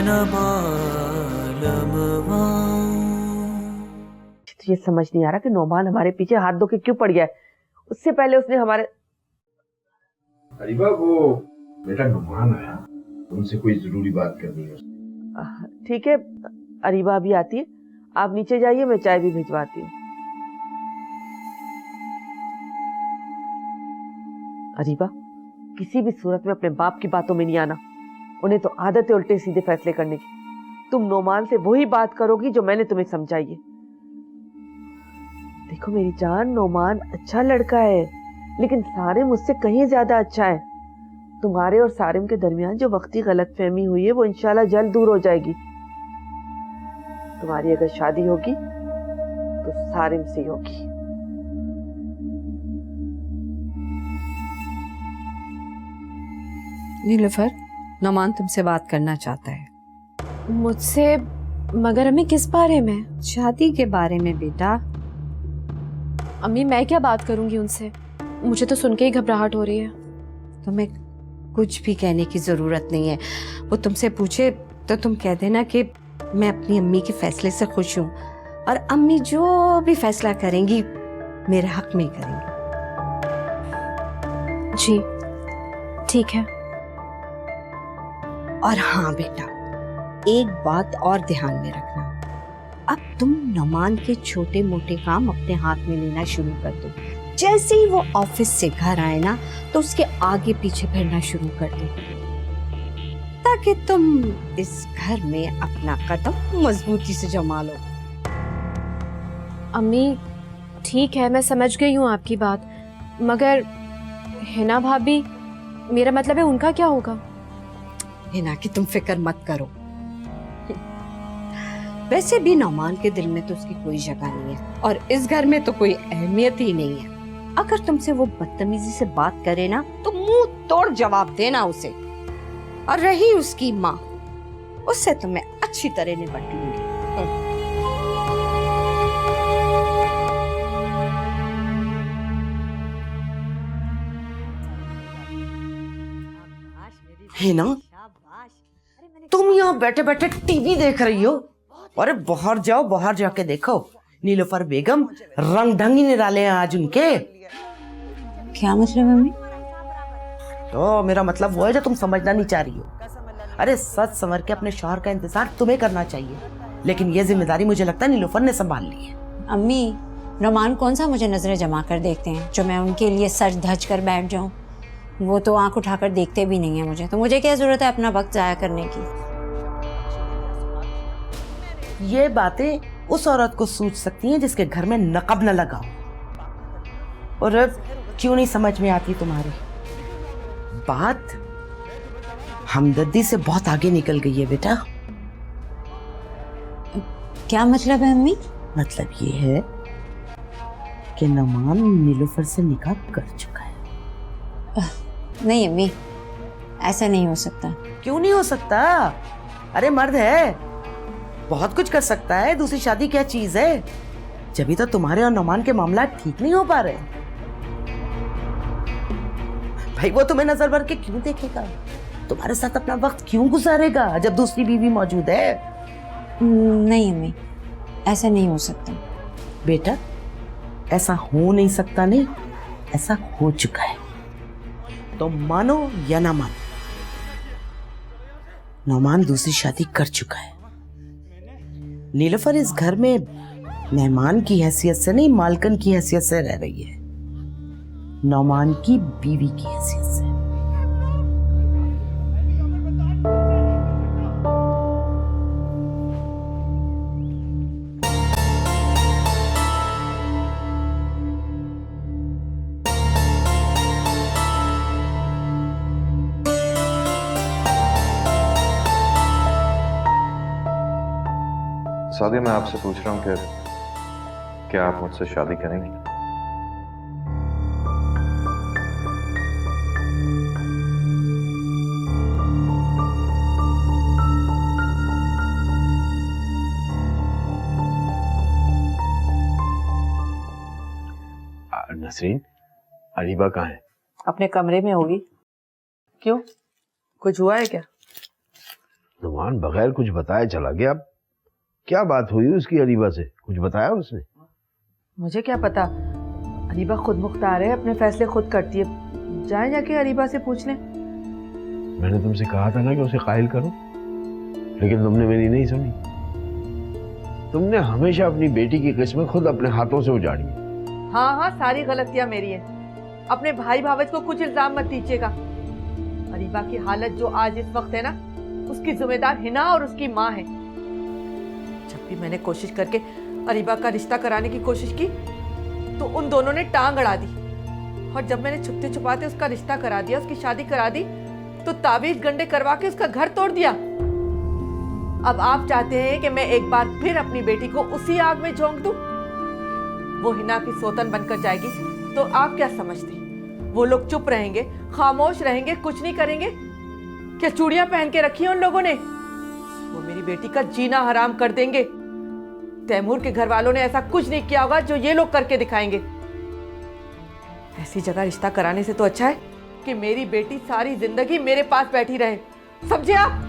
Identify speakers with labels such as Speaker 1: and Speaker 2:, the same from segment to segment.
Speaker 1: न मालूम।
Speaker 2: ये समझ नहीं आ रहा कि नौमान हमारे पीछे हाथ धो के क्यों पड़ गया है। उससे पहले उसने हमारे।
Speaker 3: अरीबा, वो बेटा नौमान आया, उनसे कोई जरूरी बात करनी है।
Speaker 2: ठीक है, अरीबा भी आती है, आप नीचे जाइए, मैं चाय भी भिजवाती हूँ। अरीबा, किसी भी सूरत में अपने बाप की बातों में नहीं आना, उन्हें तो आदत है उल्टे सीधे फैसले करने की। तुम नौमान से वही बात करोगी जो मैंने तुम्हें समझाई है। देखो मेरी जान, नौमान अच्छा लड़का है, लेकिन सारिम मुझसे कहीं ज्यादा अच्छा है। तुम्हारे और सारिम के दरमियान जो वक्ती गलतफहमी हुई है वो इंशाल्लाह जल्द दूर हो जाएगी। तुम्हारी अगर शादी होगी तो सारिम से होगी।
Speaker 4: नीलुफर, नौमान तुमसे बात करना चाहता है।
Speaker 5: मुझसे? मगर अम्मी किस बारे में?
Speaker 4: शादी के बारे में बेटा।
Speaker 5: अम्मी मैं क्या बात करूंगी उनसे, मुझे तो सुन के ही घबराहट हो रही है।
Speaker 4: तुम्हें कुछ भी कहने की जरूरत नहीं है। वो तुमसे पूछे तो तुम कह देना कि मैं अपनी अम्मी के फैसले से खुश हूँ और अम्मी जो भी फैसला करेंगी मेरे हक में करेंगी।
Speaker 5: जी ठीक है।
Speaker 4: और हाँ बेटा, एक बात और ध्यान में रखना, अब तुम नौमान के छोटे मोटे काम अपने हाथ में लेना शुरू कर दो। जैसे ही वो ऑफिस से घर आए ना तो उसके आगे पीछे फिरना शुरू कर दो, ताकि तुम इस घर में अपना कदम मजबूती से जमा लो।
Speaker 5: अम्मी ठीक है, मैं समझ गई हूँ आपकी बात, मगर हिना भाभी, मेरा मतलब है उनका क्या होगा?
Speaker 4: हिना की तुम फिक्र मत करो, वैसे भी नौमान के दिल में तो उसकी कोई जगह नहीं है और इस घर में तो कोई अहमियत ही नहीं है। अगर तुमसे वो बदतमीजी से बात करे ना तो मुंह तोड़ जवाब देना उसे। और रही उसकी माँ, उससे तो मैं अच्छी तरह निपट लूंगी।
Speaker 6: है ना, तुम यहाँ बैठे बैठे टीवी देख रही हो? अरे बाहर जाओ, बाहर जाके देखो, नीलोफर बेगम रंग ढंग ही निराले हैं आज उनके।
Speaker 4: क्या मतलब मम्मी?
Speaker 6: तो मेरा मतलब वो है जो तुम समझना नहीं चाह रही हो। अरे सच संवर के अपने शौहर का इंतजार तुम्हें करना चाहिए, लेकिन ये जिम्मेदारी मुझे लगता है नीलोफर ने संभाल ली है।
Speaker 7: अम्मी, नौमान कौन सा मुझे नजरें जमा कर देखते हैं जो मैं उनके लिए सर धज कर बैठ जाऊं? वो तो आंख उठाकर देखते भी नहीं है मुझे, तो मुझे क्या जरूरत है अपना वक्त जाया करने की?
Speaker 6: ये बातें उस औरत को सूझ सकती हैं जिसके घर में नकब न लगा हो। और अब क्यों नहीं समझ में आती तुम्हारी बात? हमदर्दी से बहुत आगे निकल गई है बेटा।
Speaker 7: क्या मतलब है अम्मी?
Speaker 6: मतलब ये है कि नौमान नीलोफर से निकाह कर चुका है।
Speaker 7: नहीं अम्मी, ऐसा नहीं हो सकता।
Speaker 6: क्यों नहीं हो सकता? अरे मर्द है, बहुत कुछ कर सकता है, दूसरी शादी क्या चीज है? जब तो तुम्हारे और नौमान के मामला ठीक नहीं हो पा रहे। भाई वो तुम्हें नजर भर के क्यों देखेगा? तुम्हारे साथ अपना वक्त क्यों गुजारेगा जब दूसरी बीवी मौजूद है?
Speaker 7: नहीं अम्मी, ऐसा नहीं हो सकता।
Speaker 6: बेटा ऐसा हो नहीं सकता, नहीं, ऐसा हो चुका है। तो मानो या ना मानो, नौमान दूसरी शादी कर चुका है। नीलोफर इस घर में मेहमान की हैसियत से नहीं, मालकन की हैसियत से रह रही है, नौमान की बीवी की हैसियत से।
Speaker 8: सादिया, मैं आपसे पूछ रहा हूँ कि क्या आप मुझसे शादी करेंगी?
Speaker 3: नसरीन, अरीबा कहाँ है?
Speaker 2: अपने कमरे में होगी। क्यों, कुछ हुआ है क्या?
Speaker 3: नुमान बगैर कुछ बताए चला गया। अब क्या बात हुई उसकी अरीबा से, कुछ बताया उसने?
Speaker 2: मुझे क्या पता, अरीबा खुद मुख्तार है, अपने फैसले खुद करती है। जाए जाके अरीबा से पूछ लें।
Speaker 3: मैंने तुमसे कहा था ना कि उसे कायल करो, लेकिन तुमने मेरी नहीं सुनी। तुमने हमेशा अपनी बेटी की किस्मत खुद अपने हाथों से उजाड़ी है।
Speaker 2: हाँ, सारी गलतियां मेरी हैं। अपने भाई भावज को कुछ इल्जाम मत दीजिएगा। अरीबा की हालत जो आज इस वक्त है ना, उसकी जिम्मेदार हिना और उसकी माँ है। जब भी मैंने कोशिश करके अरीबा का रिश्ता कराने की कोशिश की तो उन दोनों ने टांग अड़ा दी, और जब मैंने छुपते छुपाते उसका रिश्ता करा दिया, उसकी शादी करा दी, तो ताबीज गंडे करवा के उसका घर तोड़ दिया। अब आप चाहते हैं कि मैं एक बार फिर अपनी बेटी को उसी आग में झोंक दूं? वो हिना की सोतन बनकर जाएगी तो आप क्या समझते? वो लोग चुप रहेंगे, खामोश रहेंगे, कुछ नहीं करेंगे? क्या चूड़ियां पहन के रखी हैं उन लोगों ने? वो मेरी बेटी का जीना हराम कर देंगे। तैमूर के घर वालों ने ऐसा कुछ नहीं किया होगा जो ये लोग करके दिखाएंगे। ऐसी जगह रिश्ता कराने से तो अच्छा है कि मेरी बेटी सारी जिंदगी मेरे पास बैठी रहे। समझे आप?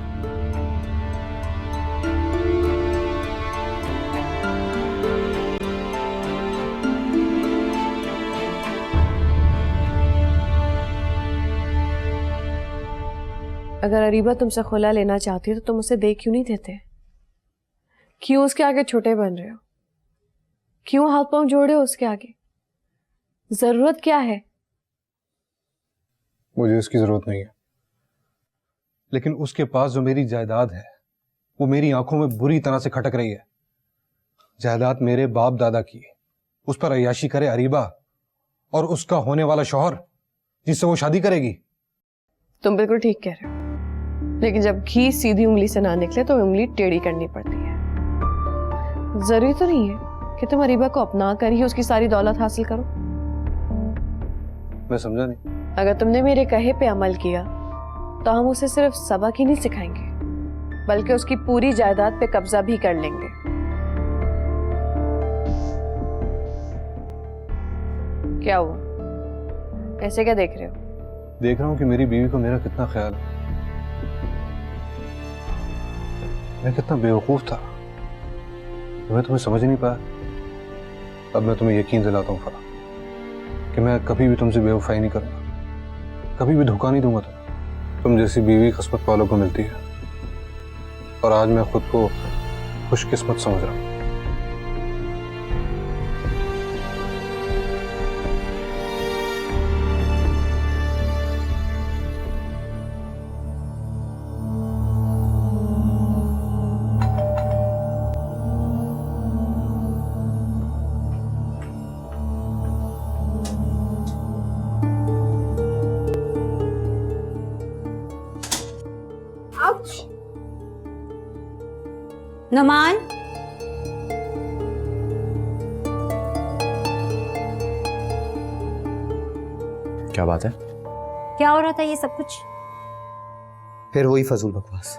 Speaker 5: अगर अरीबा तुमसे खुला लेना चाहती है तो तुम उसे दे क्यों नहीं देते? क्यों उसके आगे छोटे बन रहे हो? क्यों हाथ पांव जोड़े हो उसके आगे? जरूरत क्या है?
Speaker 1: मुझे उसकी जरूरत नहीं है, लेकिन उसके पास जो मेरी जायदाद है वो मेरी आंखों में बुरी तरह से खटक रही है। जायदाद मेरे बाप दादा की, उस पर अय्याशी करे अरीबा और उसका होने वाला शौहर जिससे वो शादी करेगी।
Speaker 5: तुम बिल्कुल ठीक कह रहे हो, लेकिन जब घी सीधी उंगली से ना निकले तो उंगली टेढ़ी करनी पड़ती है। जरूरी तो नहीं है कि तुम अरीबा को अपना कर ही उसकी सारी दौलत हासिल करो।
Speaker 1: मैं समझा नहीं।
Speaker 5: अगर तुमने मेरे कहे पे अमल किया तो हम उसे सिर्फ सबक ही नहीं सिखाएंगे, बल्कि उसकी पूरी जायदाद पे कब्जा भी कर लेंगे। क्या हुआ? ऐसे क्या देख रहे हो?
Speaker 1: देख रहा हूं कि मेरी बीवी को मेरा कितना ख्याल है। मैं कितना बेवकूफ था, मैं तुम्हें समझ नहीं पाया। अब मैं तुम्हें यकीन दिलाता हूँ फरा कि मैं कभी भी तुमसे बेवफाई नहीं करूंगा, कभी भी धोखा नहीं दूंगा। तुम जैसी बीवी किस्मत वालों को मिलती है, और आज मैं खुद को खुशकिस्मत समझ रहा हूँ।
Speaker 7: नुमान,
Speaker 8: क्या बात है?
Speaker 7: क्या हो रहा था ये सब कुछ?
Speaker 9: फिर वही फजूल बकवास।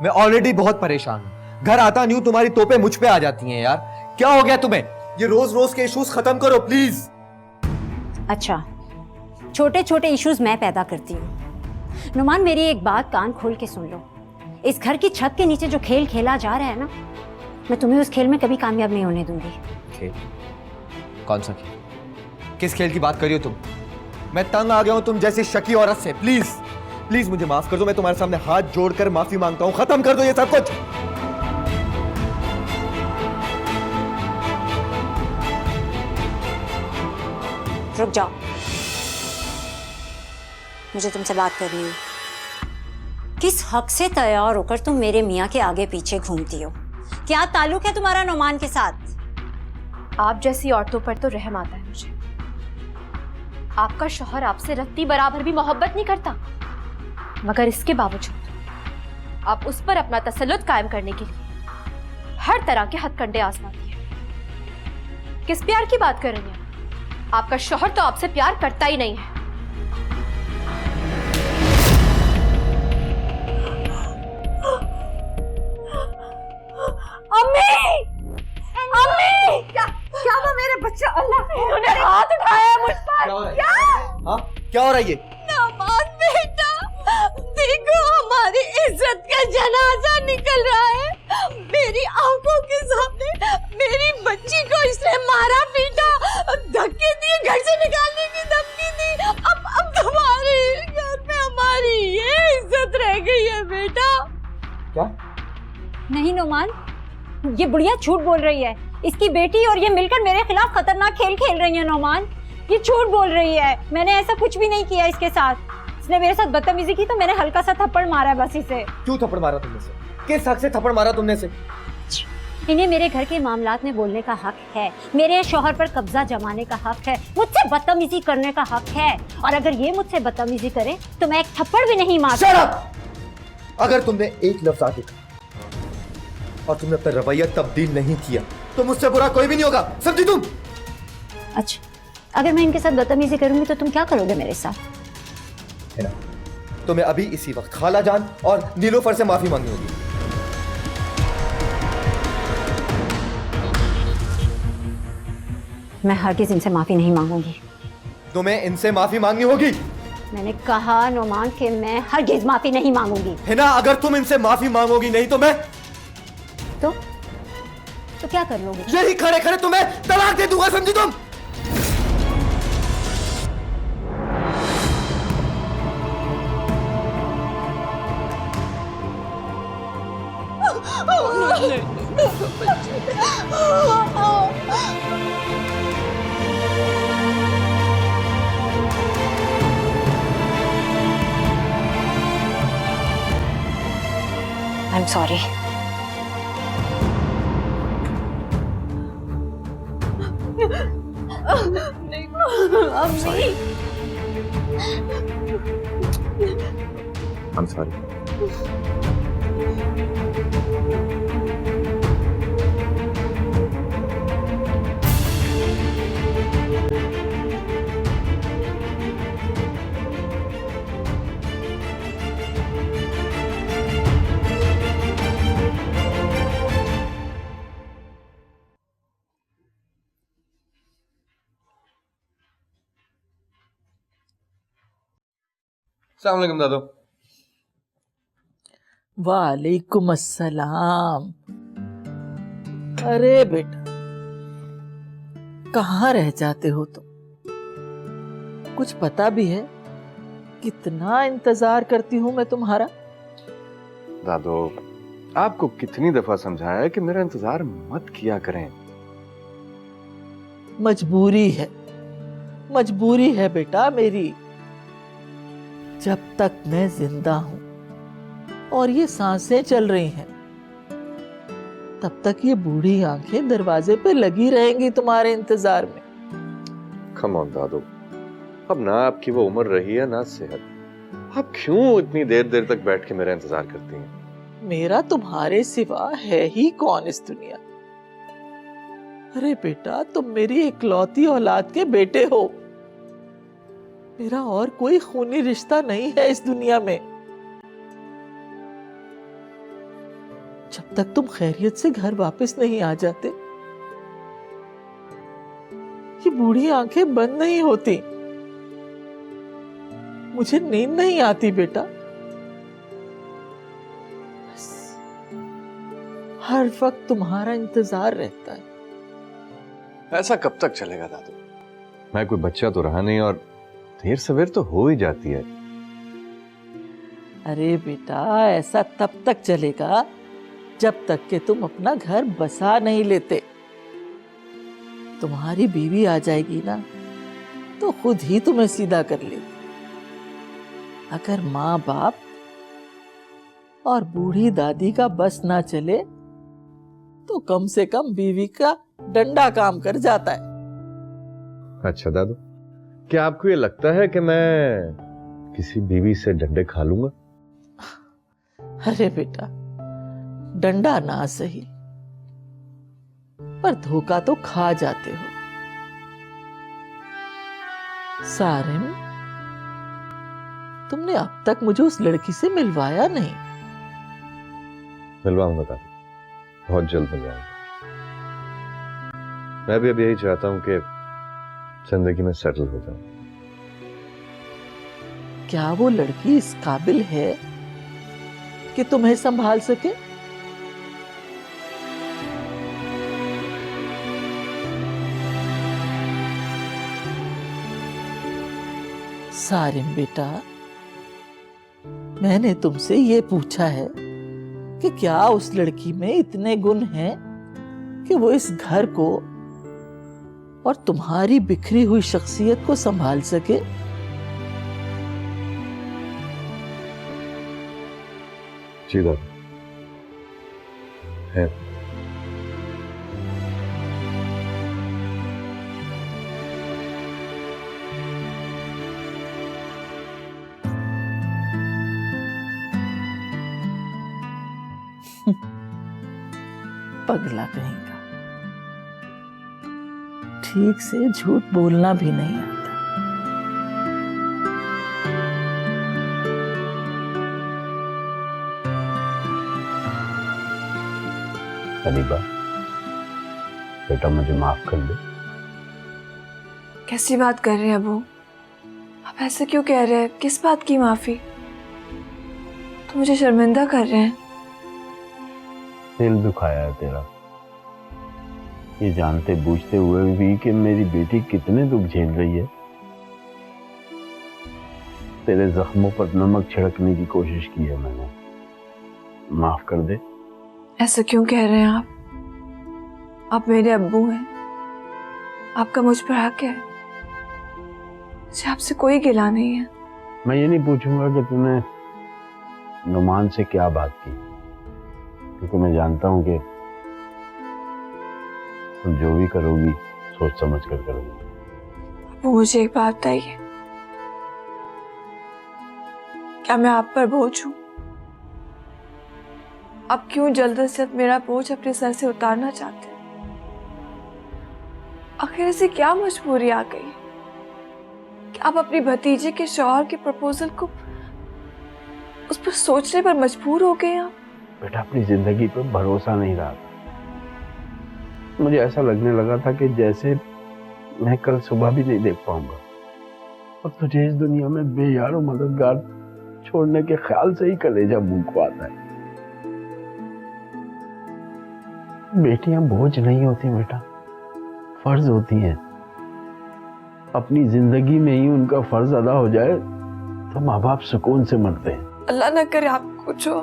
Speaker 9: मैं ऑलरेडी बहुत परेशान हूँ। घर आता नहीं हूँ, तुम्हारी तोपें मुझ पे आ जाती हैं। यार क्या हो गया तुम्हें? ये रोज रोज के इश्यूज खत्म करो प्लीज।
Speaker 7: अच्छा, छोटे छोटे इश्यूज मैं पैदा करती हूँ। नुमान, मेरी एक बात कान खोल के सुन लो। इस घर की छत के नीचे जो खेल खेला जा रहा है ना, मैं तुम्हें उस खेल में कभी कामयाब नहीं होने दूंगी।
Speaker 9: खेल? कौन सा खेल? किस खेल की बात कर रही हो तुम? मैं तंग आ गया हूं तुम जैसी शकी औरत से। प्लीज प्लीज मुझे माफ कर दो। मैं तुम्हारे सामने हाथ जोड़कर माफी मांगता हूं। खत्म कर दो ये सब कुछ।
Speaker 7: रुक जाओ, मुझे तुमसे बात करनी है। किस हक से तैयार होकर तुम मेरे मियाँ के आगे पीछे घूमती हो? क्या ताल्लुक है तुम्हारा नुमान के साथ?
Speaker 5: आप जैसी औरतों पर तो रहम आता है मुझे। आपका शौहर आपसे रत्ती बराबर भी मोहब्बत नहीं करता, मगर इसके बावजूद आप उस पर अपना तसल्लुत कायम करने के लिए हर तरह के हथकंडे आजमाती है। किस प्यार की बात कर रही हैं? आपका शौहर तो आपसे प्यार करता ही नहीं है। अम्मी! अम्मी! क्या वो मेरे बच्चा? अल्लाह, उन्होंने हाथ उठाया मुझ पर।
Speaker 9: क्या हो रहा है ये?
Speaker 10: नमाज बेटा, देखो हमारी इज्जत का जनाजा निकल रहा है। मेरी आंखों के सामने मेरी बच्ची को इसने मारा पीटा, धक्के दिए, घर से निकालने की धमकी दी। अब तुम्हारे घर में हमारी ये इज्जत रह गई है बेटा।
Speaker 9: क्या?
Speaker 7: नहीं नोमान, ये बुढ़िया झूठ बोल रही है। इसकी बेटी और ये मिलकर मेरे खिलाफ खतरनाक खेल खेल रही है। नोमान, ये झूठ बोल रही है। मैंने ऐसा कुछ भी नहीं किया इसके साथ। इसने मेरे साथ बदतमीजी की तो मैंने हल्का सा थप्पड़ मारा है बस इसे।
Speaker 9: क्यों थप्पड़ मारा तुमने से? किस हक से थप्पड़ मारा तुमने से?
Speaker 7: इन्हें मेरे घर के मामलात में बोलने का हक है, मेरे शौहर पर कब्जा जमाने का हक है, मुझसे बदतमीजी करने का हक है। और अगर ये मुझसे बदतमीजी करे तो मैं एक थप्पड़ भी नहीं मार
Speaker 9: सकती। अगर तुमने एक लफ्ज आगे कहा और तुमने अपना रवैया तब्दील नहीं किया तो मुझसे बुरा कोई भी नहीं होगा, समझी तुम?
Speaker 7: अच्छा, अगर मैं इनके साथ बदतमीजी करूंगी तो तुम क्या करोगे मेरे साथ?
Speaker 9: है ना, तुम्हें अभी इसी वक्त खाला जान और नीलोफर से माफी मांगनी होगी।
Speaker 7: मैं हरगिज़ इनसे माफी नहीं मांगूंगी।
Speaker 9: तुम्हें इनसे माफी मांगनी होगी।
Speaker 7: मैंने कहा नोमान कि मैं हरगिज़ माफी नहीं मांगूंगी।
Speaker 9: है ना, अगर तुम इनसे माफी मांगोगी नहीं तो मैं
Speaker 7: तो क्या कर लोगे?
Speaker 9: यही खड़े खड़े तुम्हें तलाक दे दूंगा, समझी तुम?
Speaker 7: I'm sorry.
Speaker 10: अम्मी,
Speaker 8: I'm sorry. अस्सलाम वालेकुम दादू।
Speaker 11: वालेकुम अस्सलाम। अरे बेटा, कहाँ रह जाते हो तुम? कुछ पता भी है कितना इंतजार करती हूँ मैं तुम्हारा?
Speaker 8: दादू, आपको कितनी दफा समझाया है कि मेरा इंतजार मत किया करें।
Speaker 11: मजबूरी है बेटा मेरी। जब तक मैं जिंदा हूं और ये सांसें चल रही हैं, तब तक ये बूढ़ी आंखें दरवाजे पे लगी रहेंगी तुम्हारे इंतजार में।
Speaker 8: कम ऑन दादू, अब ना आपकी वो उम्र रही है ना सेहत। आप क्यों इतनी देर देर तक बैठ के मेरा इंतजार करती हैं?
Speaker 11: मेरा तुम्हारे सिवा है ही कौन इस दुनिया? अरे बेटा, तुम मेरी इकलौती औलाद के बेटे हो। मेरा और कोई खूनी रिश्ता नहीं है इस दुनिया में। जब तक तुम खैरियत से घर वापस नहीं आ जाते, ये बूढ़ी आंखें बंद नहीं होती। मुझे नींद नहीं आती बेटा। हर वक्त तुम्हारा इंतजार रहता है।
Speaker 8: ऐसा कब तक चलेगा दादू? मैं कोई बच्चा तो रहा नहीं और देर सवेर तो हो ही जाती है।
Speaker 11: अरे बेटा, ऐसा तब तक चलेगा जब तक कि तुम अपना घर बसा नहीं लेते। तुम्हारी बीवी आ जाएगी ना तो खुद ही तुम्हें सीधा कर लेगी। अगर माँ बाप और बूढ़ी दादी का बस ना चले तो कम से कम बीवी का डंडा काम कर जाता है।
Speaker 8: अच्छा दादू, क्या आपको ये लगता है कि मैं किसी बीवी से डंडे खा लूंगा?
Speaker 11: अरे बेटा, डंडा ना सही पर धोखा तो खा जाते हो। सारिम, तुमने अब तक मुझे उस लड़की से मिलवाया नहीं।
Speaker 8: मिलवाऊंगा दादू, बहुत जल्द मिलवाऊंगा। मैं भी अब यही चाहता हूं कि जिंदगी में सेटल हो जाऊं।
Speaker 11: क्या वो लड़की इस काबिल है कि तुम्हें संभाल सके? सारिम बेटा, मैंने तुमसे ये पूछा है कि क्या उस लड़की में इतने गुण हैं कि वो इस घर को और तुम्हारी बिखरी हुई शख्सियत को संभाल सके?
Speaker 8: जी दादी है।
Speaker 11: पगला कहेगा, ठीक से झूठ बोलना भी नहीं आता।
Speaker 3: अलीबा, बेटा मुझे माफ कर दे।
Speaker 12: कैसी बात कर रहे हैं अबू? आप ऐसे क्यों कह रहे हैं? किस बात की माफी? तो मुझे शर्मिंदा कर रहे हैं।
Speaker 3: दिल दुखाया है तेरा, ये जानते बूझते हुए भी कि मेरी बेटी कितने दुख झेल रही है। तेरे जख्मों पर नमक छिड़कने की कोशिश की है मैंने, माफ कर दे।
Speaker 12: ऐसा क्यों कह रहे हैं आप मेरे अब्बू हैं, आपका मुझ पर हक है। मुझे आपसे कोई गिला नहीं है।
Speaker 3: मैं ये नहीं पूछूंगा कि तूने नुमान से क्या बात की, क्योंकि मैं जानता हूं कि तुम जो भी करोगी सोच समझ कर करोगी।
Speaker 12: वो मुझे एक बात बताइए, क्या मैं आप पर बोझ हूं? आप क्यों जल्द से मेरा बोझ अपने सर से उतारना चाहते हैं? आखिर ऐसी क्या मजबूरी आ गई कि आप अपनी भतीजे के शौहर के प्रपोजल को उस पर सोचने पर मजबूर हो गए? आप
Speaker 3: बेटा अपनी जिंदगी पर भरोसा नहीं रहा था। मुझे ऐसा लगने लगा था कि जैसे मैं कल सुबह भी नहीं देख पाऊंगा, और तुझे इस दुनिया में बेयारो मददगार छोड़ने के ख्याल से ही कलेजा मुंह को आता है। बेटियां बोझ नहीं होती बेटा, फर्ज होती हैं। अपनी जिंदगी में ही उनका फर्ज अदा हो जाए तो माँ बाप सुकून से मरते हैं।
Speaker 12: अल्लाह न करे आप कुछ हो।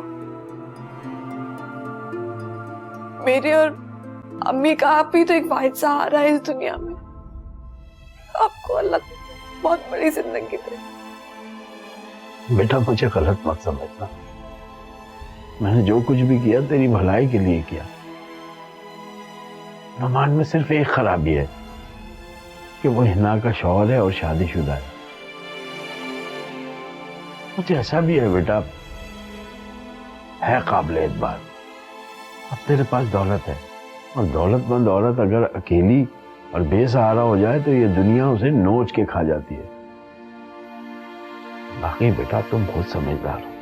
Speaker 12: मेरे और अम्मी का आप ही तो एक वाहिद सहारा है इस दुनिया में। आपको अल्लाह बहुत बड़ी जिंदगी दे।
Speaker 3: बेटा मुझे गलत मत समझना, मैंने जो कुछ भी किया तेरी भलाई के लिए किया। नुमान में सिर्फ एक खराबी है कि वो हिना का शौहर है और शादीशुदा है। मुझे ऐसा भी है बेटा, है काबिल एतबार। अब तेरे पास दौलत है, और दौलतमंद औरत अगर अकेली और बेसहारा हो जाए तो ये दुनिया उसे नोच के खा जाती है। बाकी बेटा तुम खुद समझदार हो।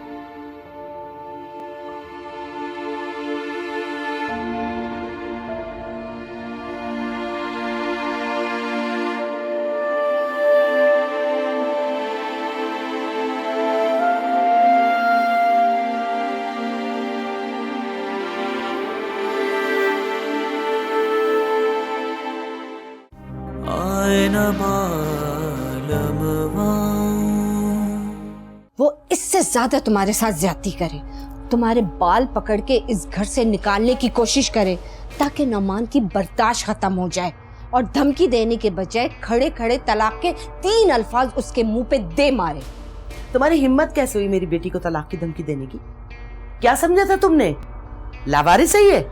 Speaker 4: वो इससे ज्यादा तुम्हारे साथ ज्यादती करे, तुम्हारे बाल पकड़ के इस घर से निकालने की कोशिश करे, ताकि नुमान की बर्दाश्त खत्म हो जाए, और धमकी देने के बजाय खड़े खड़े तलाक के 3 अल्फाज उसके मुंह पे दे मारे।
Speaker 6: तुम्हारी हिम्मत कैसे हुई मेरी बेटी को तलाक की धमकी देने की? क्या समझा था तुमने? लावारिस है ये,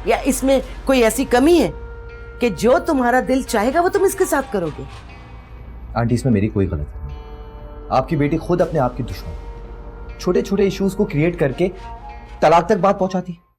Speaker 6: या इसमें कोई ऐसी कमी है कि जो तुम्हारा दिल चाहेगा वो तुम इसके साथ करोगे?
Speaker 9: आंटी इसमें मेरी कोई गलती नहीं। आपकी बेटी खुद अपने आप की दुश्मन, छोटे छोटे इश्यूज को क्रिएट करके तलाक तक बात पहुंचाती।